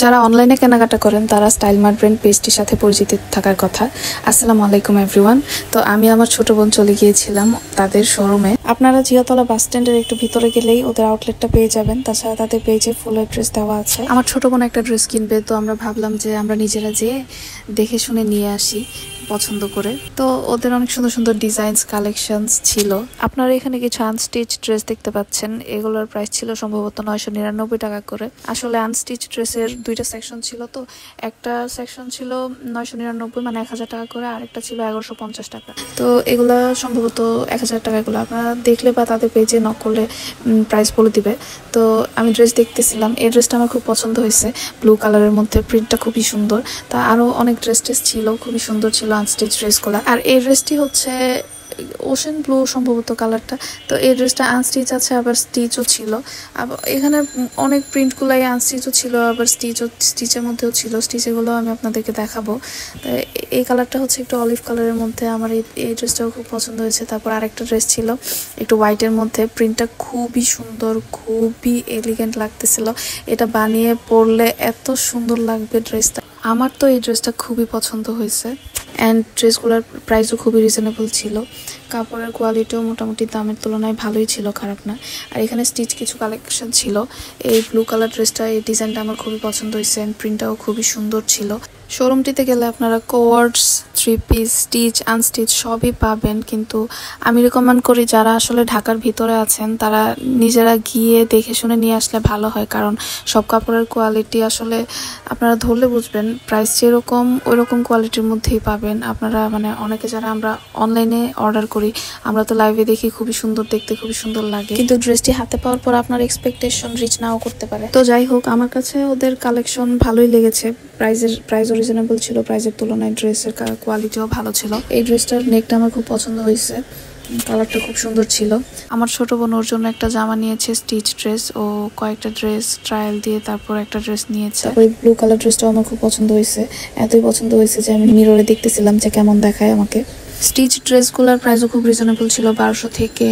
যারা অনলাইনে কেনাকাটা করেন তারা স্টাইল মার্ট ব্র্যান্ড পেজটির সাথে পরিচিত থাকার কথা। আসসালামু আলাইকুম এভরিওয়ান। তো আমি আমার ছোট বোন চলে গিয়েছিলাম তাদের শোরুমে। আপনারা জিয়াতলা বাস স্ট্যান্ডের একটু ভিতরে গেলেই ওদের আউটলেটটা পেয়ে যাবেন। তাছাড়া তাদের পেজে ফুল অ্যাড্রেস দেওয়া আছে। আমার ছোট বোন একটা ড্রেস কিনবে, তো আমরা ভাবলাম যে আমরা নিজেরা যেয়ে দেখে শুনে নিয়ে আসি পছন্দ করে। তো ওদের অনেক সুন্দর সুন্দর ডিজাইনস কালেকশনস ছিল। আপনারা এখানে কিছু আনস্টিচ ড্রেস দেখতে পাচ্ছেন। এগুলোর প্রাইস ছিল সম্ভবত 999 টাকা করে। আসলে আনস্টিচ ড্রেসের দুইটা সেকশন ছিল, তো একটা সেকশন ছিল 999 মানে 1000 টাকা করে, আরেকটা ছিল 1150 টাকা। তো এগুলা সম্ভবত 1000 টাকা। এগুলো আপনারা দেখলে বা তাদের পেজে নক করলে প্রাইস বলে দিবে। তো আমি ড্রেস দেখতেছিলাম, এই ড্রেসটা আমার খুব পছন্দ হয়েছে। ব্লু কালারের মধ্যে প্রিন্টটা খুবই সুন্দর। তা আরো অনেক ড্রেস ছিল, খুবই সুন্দর ছিল আনস্টিচ ড্রেসগুলো। আর এই ড্রেসটি হচ্ছে ওশেন ব্লু সম্ভবত কালারটা। তো এই ড্রেসটা আনস্টিচ আছে, আবার স্টিচও ছিল। আবার এখানে অনেক প্রিন্টগুলাই আনস্টিচও ছিল, আবার স্টিচের মধ্যেও ছিল। স্টিচেগুলো আমি আপনাদেরকে দেখাবো। তো এই কালারটা হচ্ছে একটু অলিভ কালারের মধ্যে, আমার এই ড্রেসটাও খুব পছন্দ হয়েছে। তারপর আরেকটা ড্রেস ছিল একটু হোয়াইটের মধ্যে, প্রিন্টটা খুবই সুন্দর, খুবই এলিগেন্ট লাগতেছিল। এটা বানিয়ে পরলে এত সুন্দর লাগবে ড্রেসটা। আমার তো এই ড্রেসটা খুবই পছন্দ হয়েছে। অ্যান্ড ড্রেসগুলোর প্রাইসও খুবই রিজনেবল ছিল। কাপড়ের কোয়ালিটিও মোটামুটি দামের তুলনায় ভালোই ছিল, খারাপ না। আর এখানে স্টিচ কিছু কালেকশন ছিল। এই ব্লু কালার ড্রেসটা, এই ডিজাইনটা আমার খুবই পছন্দ হয়েছে। অ্যান্ড প্রিন্টটাও খুবই সুন্দর ছিল। শোরুমটিতে গেলে আপনারা co-ords, three piece, stitch, unstitch সবই পাবেন। কিন্তু আমি রেকমেন্ড করি যারা আসলে ঢাকার ভিতরে আছেন তারা নিজেরা গিয়ে দেখে শুনে নিয়ে আসলে ভালো হয়। কারণ সব কাপড়ের কোয়ালিটি আসলে আপনারা ধরলে বুঝবেন, প্রাইস যেরকম ওইরকম কোয়ালিটির মধ্যেই পাবেন আপনারা। মানে অনেকে যারা আমরা অনলাইনে অর্ডার করি, আমরা তো লাইভে দেখি খুবই সুন্দর দেখতে, খুবই সুন্দর লাগে, কিন্তু ড্রেসটি হাতে পাওয়ার পর আপনার এক্সপেকটেশন রিচ নাও করতে পারে। তো যাই হোক, আমার কাছে ওদের কালেকশন ভালোই লেগেছে। প্রাইসও রিজনেবল ছিল, প্রাইসের তুলনায় ড্রেসের কোয়ালিটিও ভালো ছিল। এই ড্রেসটার নেকটা আমার খুব পছন্দ হয়েছে, কালারটা খুব সুন্দর ছিল। আমার ছোট বোন ওর জন্য একটা জামা নিয়েছে, স্টিচ ড্রেস। ও কয়েকটা ড্রেস ট্রায়াল দিয়ে তারপর একটা ড্রেস নিয়েছে। তারপর ব্লু কালার ড্রেসটাও আমার খুব পছন্দ হয়েছে। এতই পছন্দ হয়েছে যে আমি মিররে দেখতেছিলাম যে কেমন দেখায় আমাকে। স্টিচ ড্রেসগুলোর প্রাইসও খুব রিজনেবল ছিল, 1200 থেকে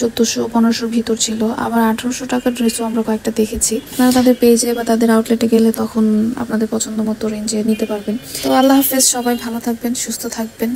1400-1500 ভিতর ছিল। আবার 1800 টাকার ড্রেসও আমরা কয়েকটা দেখেছি। আপনারা তাদের পেজে বা তাদের আউটলেটে গেলে তখন আপনাদের পছন্দ মতো রেঞ্জে নিতে পারবেন। তো আল্লাহ হাফেজ, সবাই ভালো থাকবেন, সুস্থ থাকবেন।